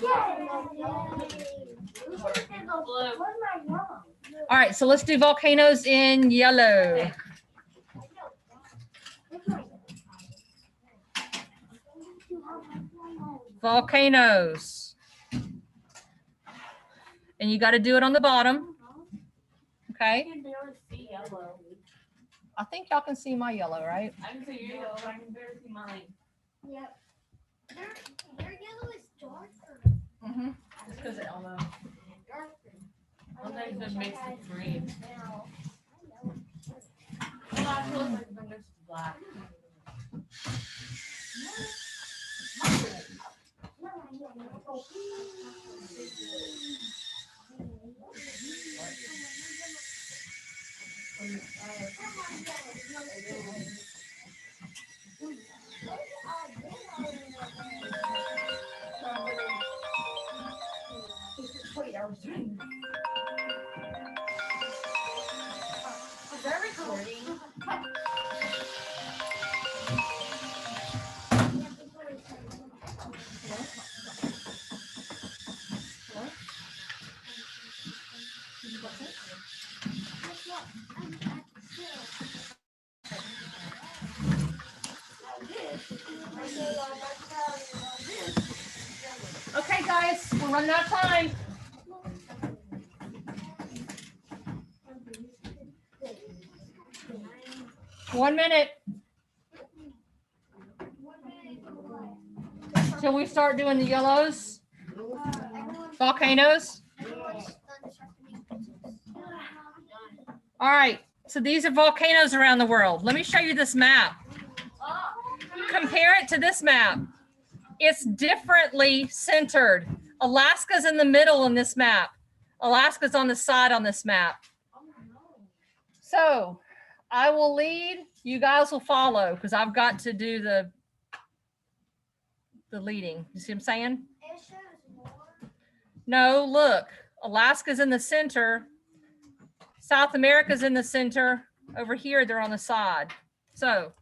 All right, so let's do volcanoes in yellow. Volcanoes. And you got to do it on the bottom. Okay. I can barely see yellow. I think y'all can see my yellow, right? I can see your yellow, but I can barely see mine. Yep. Their yellow is darker. Mm-hmm. It's because of yellow. Darker. Sometimes it makes it green. Well, I feel like the mix is black. Is that recording? Okay, guys, we're running out of time. One minute till we start doing the yellows. Volcanoes. All right, so these are volcanoes around the world. Let me show you this map. Compare it to this map. It's differently centered. Alaska's in the middle in this map. Alaska's on the side on this map. So I will lead, you guys will follow because I've got to do the leading. You see what I'm saying? It shows more. No, look, Alaska's in the center. South America's in the center. Over here, they're on the side. So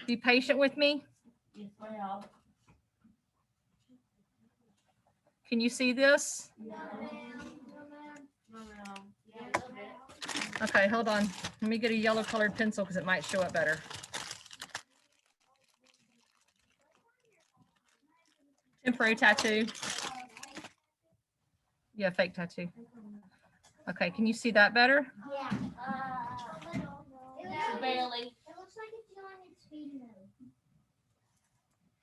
be patient with me. Yes, ma'am. Can you see this? No, ma'am. No, no. Okay, hold on. Let me get a yellow colored pencil because it might show up better. Temporary tattoo. Yeah, fake tattoo. Okay, can you see that better? Yeah. Barely. It looks like it's on its feet now.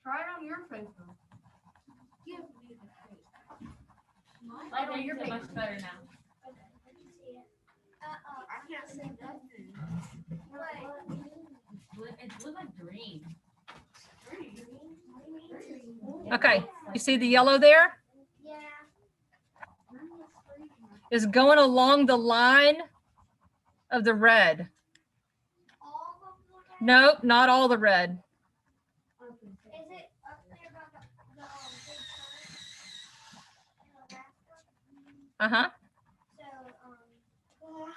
Try it on your face though. I know you're much better now. Okay, let me see it. I can't see nothing. It looks like green. Okay, you see the yellow there? Yeah. Is going along the line of the red. All of them? Nope, not all the red. Is it up there by the big sun? Uh-huh. So,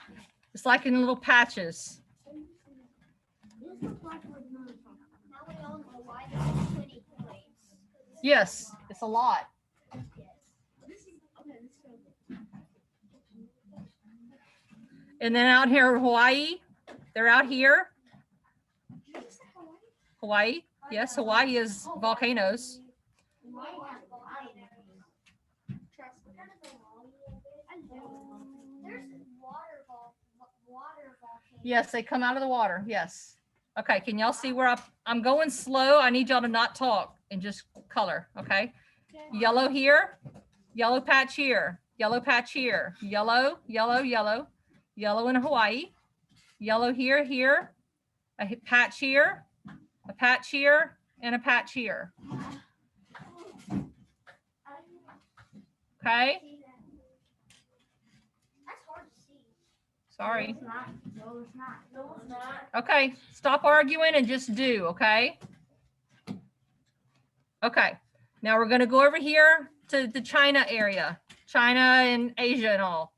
It's like in little patches. now we all know why there's 20 points. Yes, it's a lot. And then out here, Hawaii, they're out here. Hawaii, yes, Hawaii is volcanoes. There's water volcanoes. Yes, they come out of the water. Yes. Okay, can y'all see where I'm going slow? I need y'all to not talk and just color, okay? Yellow here, yellow patch here, yellow patch here, yellow, yellow, yellow, yellow in Hawaii, yellow here, here, a patch here, a patch here, and a patch here. Okay, That's hard to see. sorry. No, it's not. No, it's not. Okay, stop arguing and just do, okay? Okay, now we're gonna go over here to the China area, China and Asia and all.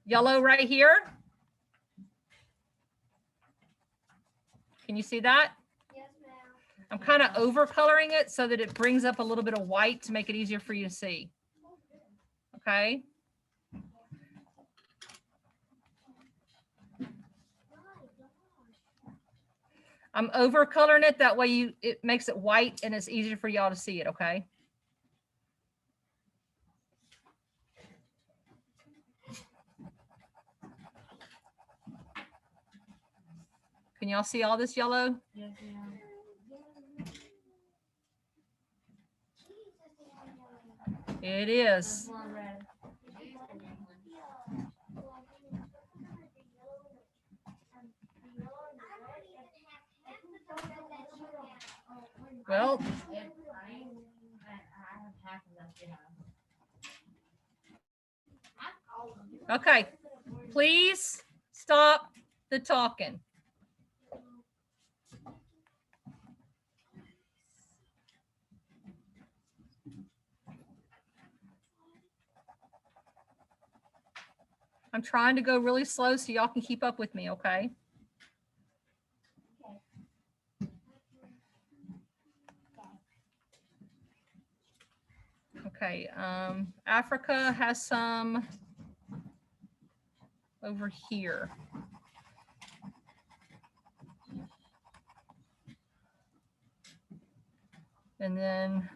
Yellow right here. Can you see that? Yes, ma'am. I'm kind of over coloring it so that it brings up a little bit of white to make it easier for you to see. Okay. I'm over coloring it. That way it makes it white and it's easier for y'all to see it. Okay. Can y'all see all this yellow? Yes, ma'am. It is. There's one red. Well, I have half of that. Yeah. okay. Please stop the talking. I'm trying to go really slow so y'all can keep up with me, okay? Okay, Africa has some over here. And then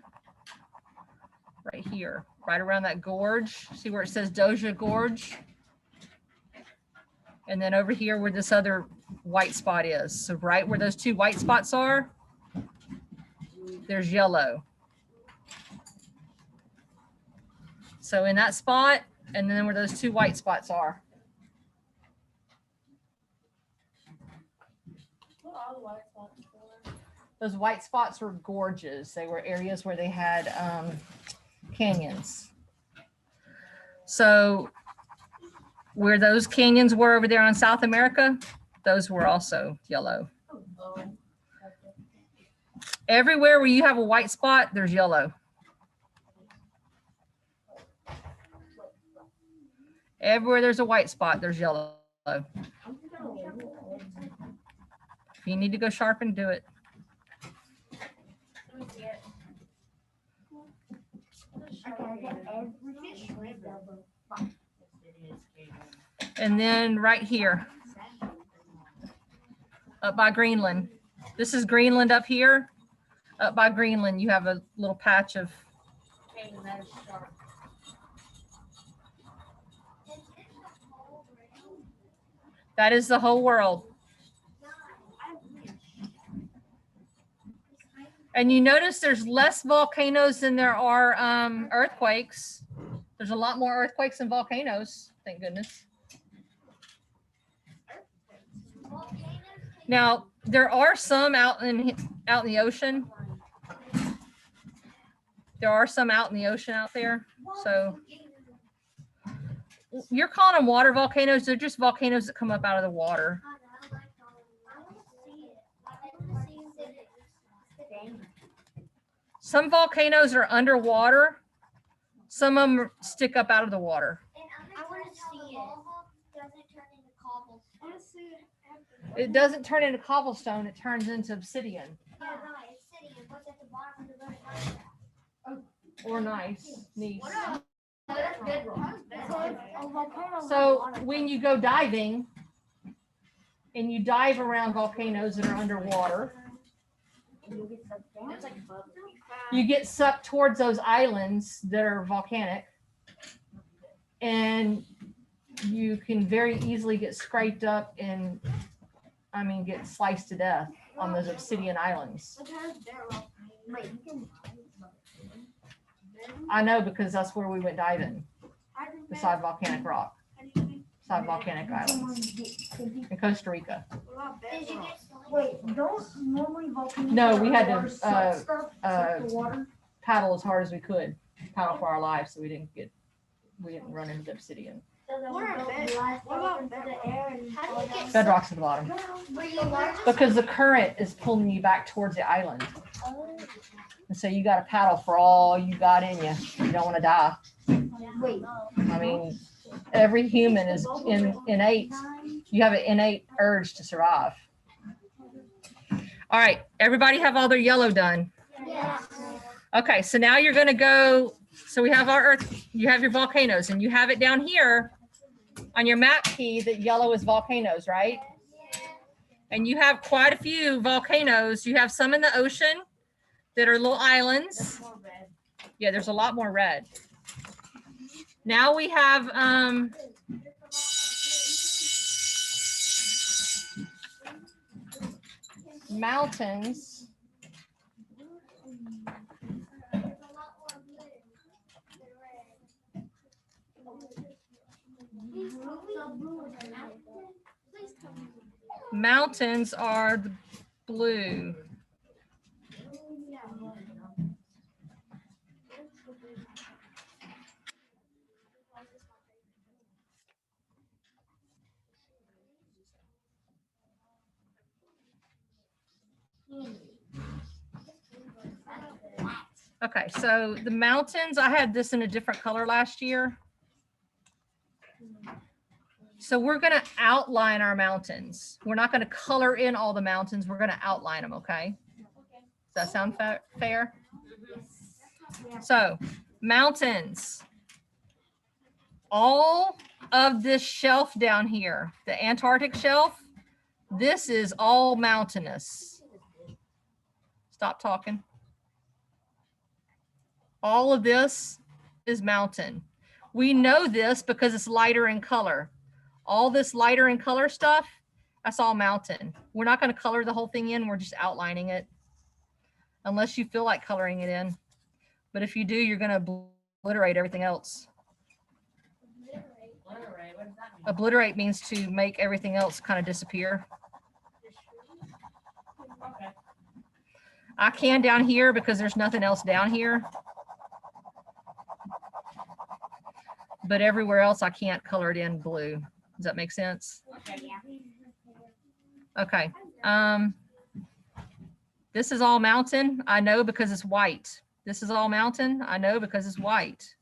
right here, right around that gorge. See where it says Doja Gorge? And then over here where this other white spot is. So right where those two white spots are, there's yellow. So in that spot, and then where those two white spots are. What are the white spots for? Those white spots were gorges. They were areas where they had canyons. So where those canyons were over there on South America, those were also yellow. Oh. Everywhere where you have a white spot, there's yellow. Everywhere there's a white spot, there's yellow. If you need to go sharpen, do it. And then right here, up by Greenland. This is Greenland up here. Up by Greenland, you have a little patch of. That is the whole world. And you notice there's less volcanoes than there are earthquakes. There's a lot more earthquakes than volcanoes, thank goodness. Now, there are some out in the ocean. There are some out in the ocean out there. So you're calling them water volcanoes. They're just volcanoes that come up out of the water. Some volcanoes are underwater. Some of them stick up out of the water. I want to see it. Doesn't turn into cobblestone. It doesn't turn into cobblestone. It turns into obsidian. Yeah, no, it's sitting. What's at the bottom of the road? or nice, niece. That's good. So when you go diving and you dive around volcanoes that are underwater, you get sucked towards those islands that are volcanic, and you can very easily get scraped up and, I mean, get sliced to death on those Obsidian islands. I know, because that's where we went diving, beside volcanic rock, beside volcanic islands in Costa Rica. Did you get Wait, don't normally volcanoes. No, we had to, underwater suck stuff, uh, suck the water? Paddle as hard as we could, paddle for our lives, so we didn't run into the Obsidian. Bedrock's at the bottom, Were you learning? because the current is pulling you back towards the island. And so you got to paddle for all you got in you. You don't want to die. Wait. I mean, every human is innate. You have an innate urge to survive. All right, everybody have all their yellow done. Yes. Okay, so now you're going to go. So we have our earth. You have your volcanoes, and you have it down here on your map key that yellow is volcanoes, right? And you have quite a few volcanoes. You have some in the ocean that are little islands. Yeah, there's a lot more red. Now we have mountains. Mountains are the blue. Okay, so the mountains, I had this in a different color last year. So we're going to outline our mountains. We're not going to color in all the mountains. We're going to outline them, okay? Does that sound fair? So mountains, all of this shelf down here, the Antarctic shelf, this is all mountainous. Stop talking. All of this is mountain. We know this because it's lighter in color. All this lighter in color stuff, that's all mountain. We're not going to color the whole thing in. We're just outlining it. Unless you feel like coloring it in. But if you do, you're going to obliterate everything else. Obliterate means to make everything else kind of disappear. I can down here because there's nothing else down here. But everywhere else I can't color it in blue. Does that make sense? Okay. This is all mountain. I know because it's white. This is all mountain. I know because it's white.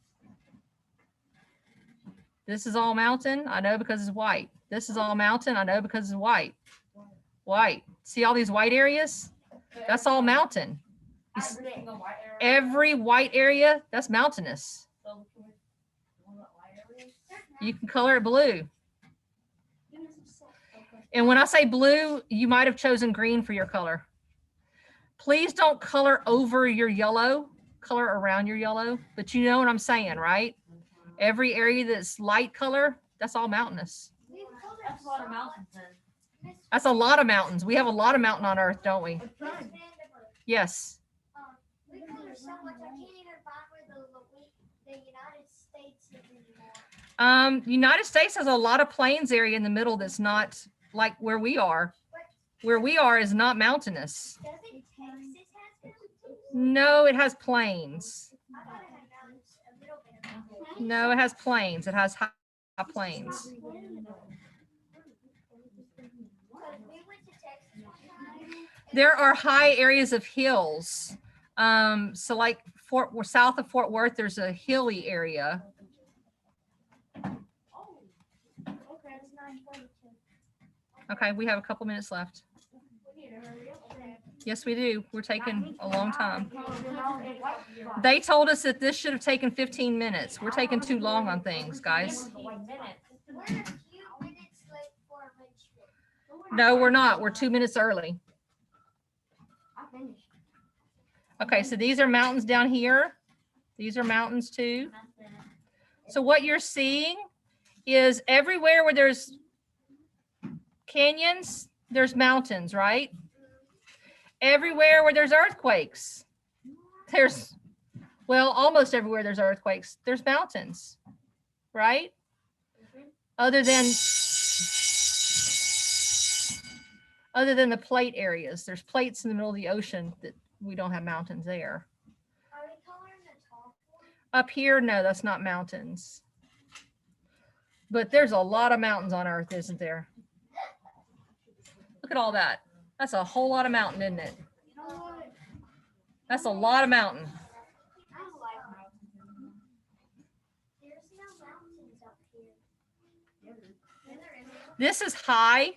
This is all mountain. I know because it's white. This is all mountain. I know because it's white. White. See all these white areas? That's all mountain. Every white area, that's mountainous. You can color it blue. And when I say blue, you might have chosen green for your color. Please don't color over your yellow, color around your yellow, but you know what I'm saying, right? Every area that's light color, that's all mountainous. That's a lot of mountains. That's a lot of mountains. We have a lot of mountain on Earth, don't we? Yes. We color so much, I can't even find where the United States is anymore. United States has a lot of plains area in the middle that's not like where we are. Where we are is not mountainous. Doesn't Texas have mountains? No, it has plains. I thought it had mountains, a little bit of mountains. No, it has plains. It has high plains. Because we went to Texas one time. There are high areas of hills. So like south of Fort Worth, there's a hilly area. Okay, it's 9:42. Okay, we have a couple minutes left. We need to hurry up. Yes, we do. We're taking a long time. They told us that this should have taken 15 minutes. We're taking too long on things, guys. We're a few minutes late for Richmond. No, we're not. We're 2 minutes early. Okay, so these are mountains down here. These are mountains too. So what you're seeing is everywhere where there's canyons, there's mountains, right? Everywhere where there's earthquakes, there's, well, almost everywhere there's earthquakes, there's mountains, right? Other than the plate areas. There's plates in the middle of the ocean that we don't have mountains there. Are we coloring the top one? Up here, no, that's not mountains. But there's a lot of mountains on Earth, isn't there? Look at all that. That's a whole lot of mountain, isn't it? That's a lot of mountain. I don't like mountains. There's no mountains up here. This is high.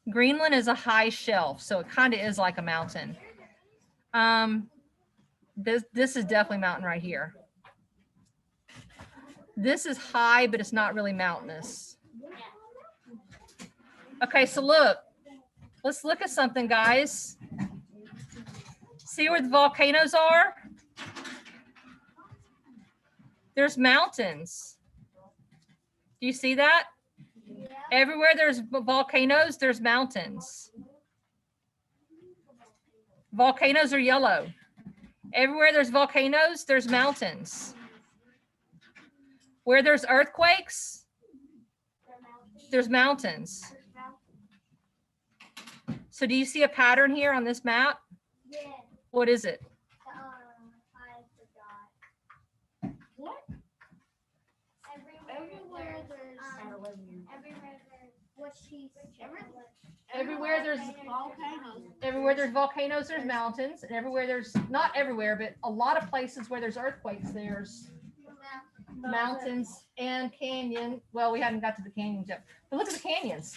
Greenland is a high shelf, so it kind of is like a mountain. This is definitely mountain right here. This is high, but it's not really mountainous. Okay, so look. Let's look at something, guys. See where the volcanoes are? There's mountains. Do you see that? Yeah. Everywhere there's volcanoes, there's mountains. Volcanoes are yellow. Everywhere there's volcanoes, there's mountains. Where there's earthquakes, there's mountains. So do you see a pattern here on this map? Yeah. What is it? I forgot. What? Everywhere there's what she Everywhere there's volcanoes, there's mountains, and everywhere there's, not everywhere, but a lot of places where there's earthquakes, there's mountains and canyon. Well, we haven't got to the canyons yet, but look at the canyons.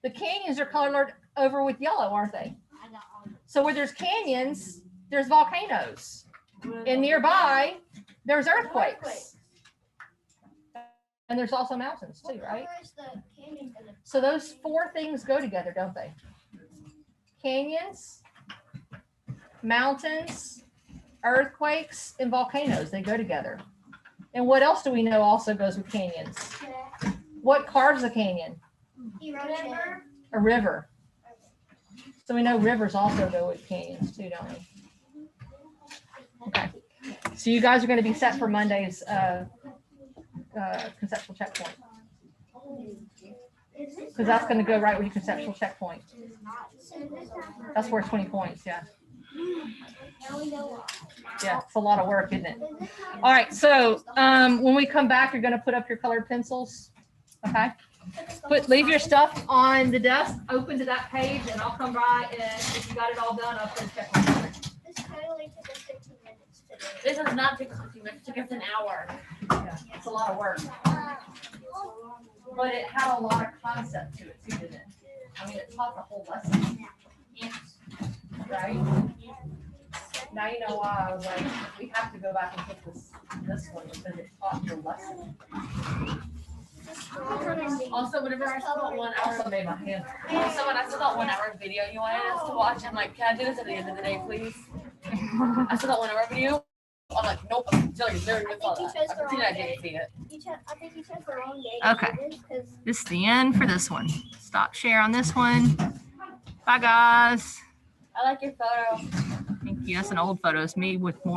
The canyons are colored over with yellow, aren't they? So where there's canyons, there's volcanoes, and nearby there's earthquakes, and there's also mountains too, right? So those four things go together, don't they? Canyons, mountains, earthquakes, and volcanoes, they go together. And what else do we know also goes with canyons? What carves a canyon? A river. So we know rivers also go with canyons too, don't we? Okay. So you guys are going to be set for Monday's conceptual checkpoint. Because that's going to go right with your conceptual checkpoint. That's worth 20 points, yeah. Yeah, it's a lot of work, isn't it? All right, so when we come back, you're going to put up your colored pencils, okay? Leave your stuff on the desk, open to that page, and I'll come by, and if you got it all done, I'll put a check mark on it. This totally took us 15 minutes today. This does not take us 15 minutes. It took us an hour. Yeah, it's a lot of work, but it had a lot of concept to it too, didn't it? I mean, it taught the whole lesson. Right? Now you know why I was like, we have to go back and put this one because it taught your lesson. Also, whenever I saw that 1 hour, Also made my hand. also when I saw that 1 hour video you wanted us to watch, I'm like, can I do this at the end of the day, please? I saw that 1 hour video. I'm like, nope, I'm telling you, there is all that. I pretend I didn't see it. I think you chose the wrong day. Okay. This is the end for this one. Stop share on this one. Bye, guys. I like your photo. Thank you. That's an old photo. It's me with more